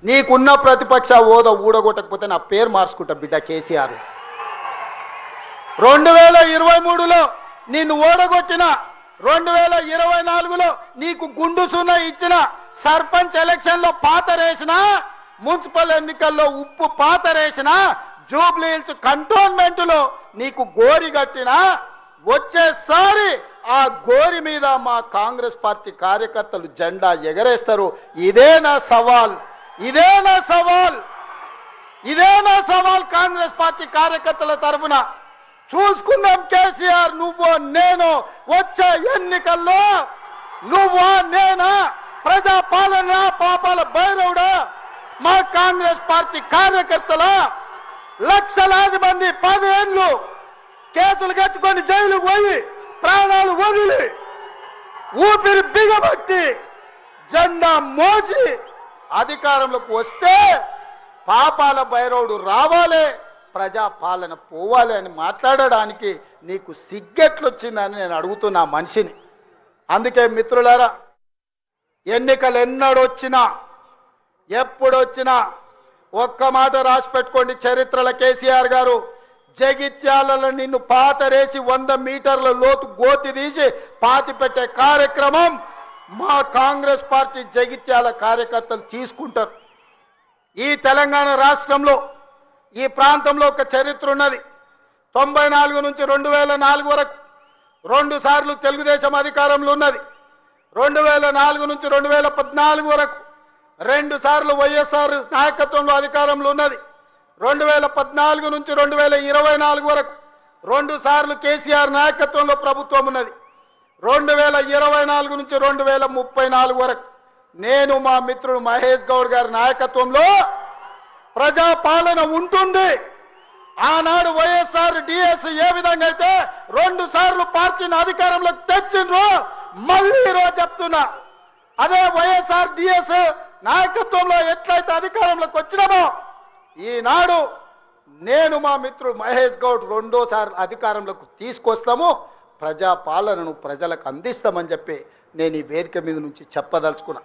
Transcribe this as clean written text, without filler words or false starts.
నీకున్న ప్రతిపక్ష హోదా ఊడగొట్టకపోతే నా పేరు మార్చుకుంటా బిడ్డ కేసీఆర్. 2023లో నిన్ను ఓడగొట్టిన, 2024లో నీకు గుండు సున్నా ఇచ్చిన, సర్పంచ్ ఎలక్షన్లో పాతరేసిన, మున్సిపల్ ఎన్నికల్లో ఉప్పు పాతరేసిన, జూబ్లీ హిల్స్ కంటోన్మెంట్లో నీకు గోరి కట్టిన, వచ్చేసారి ఆ గోరి మీద మా కాంగ్రెస్ పార్టీ కార్యకర్తలు జెండా ఎగరేస్తారు. ఇదే నా సవాల్, ఇదే నా సవాల్, ఇదే నా సవాల్ కాంగ్రెస్ పార్టీ కార్యకర్తల తరఫున. చూసుకుందాం కేసీఆర్, నువ్వు నేను వచ్చే ఎన్నికల్లో నువ్వా నేనా, ప్రజా పాలన పాపాల భైరవుడా, మా కాంగ్రెస్ పార్టీ కార్యకర్తల లక్షలాది మంది 10 ఏళ్ళు కేసులు కట్టుకొని జైలుకు పోయి ప్రాణాలు వదిలి ఊపిరి బిగబట్టి జెండా మోసి అధికారంలోకి వస్తే పాపాల భైరవుడు రావాలి, ప్రజా పాలన పోవాలి అని మాట్లాడడానికి నీకు సిగ్గెట్లొచ్చిందని నేను అడుగుతున్నా మనిషిని. అందుకే మిత్రులారా, ఎన్నికలు ఎన్నడొచ్చినా ఎప్పుడొచ్చినా ఒక్క మాట రాసి పెట్టుకోండి. చరిత్రల కేసీఆర్ గారు జగిత్యాలలో నిన్ను పాతరేసి 100 మీటర్ల లోతు గోతి తీసి పాతి పెట్టే కార్యక్రమం మా కాంగ్రెస్ పార్టీ జగిత్యాల కార్యకర్తలు తీసుకుంటారు. ఈ తెలంగాణ రాష్ట్రంలో ఈ ప్రాంతంలో ఒక చరిత్ర ఉన్నది. 94 నుంచి 2004 వరకు 2 సార్లు తెలుగుదేశం అధికారంలో ఉన్నది. 2004 నుంచి 2014 వరకు 2 సార్లు వైఎస్ఆర్ నాయకత్వంలో అధికారంలో ఉన్నది. 2014 నుంచి 2024 వరకు 2 సార్లు కేసీఆర్ నాయకత్వంలో ప్రభుత్వం ఉన్నది. 2024 నుంచి 2034 వరకు నేను మా మిత్రుడు మహేష్ గౌడ్ గారి నాయకత్వంలో ప్రజా పాలన ఉంటుంది. ఆనాడు వైఎస్ఆర్ డిఎస్ ఏ విధంగా అయితే 2 సార్లు పార్టీని అధికారంలోకి తెచ్చిండ్రో, మళ్ళీ ఈరోజు చెప్తున్నా, అదే వైఎస్ఆర్ డిఎస్ నాయకత్వంలో ఎట్లయితే అధికారంలోకి వచ్చినామో ఈనాడు నేను మా మిత్రుడు మహేష్ గౌడ్ 2వ సారి అధికారంలోకి తీసుకొస్తాము, ప్రజా పాలనను ప్రజలకు అందిస్తామని చెప్పి నేను ఈ వేదిక మీద నుంచి చెప్పదలుచుకున్నా.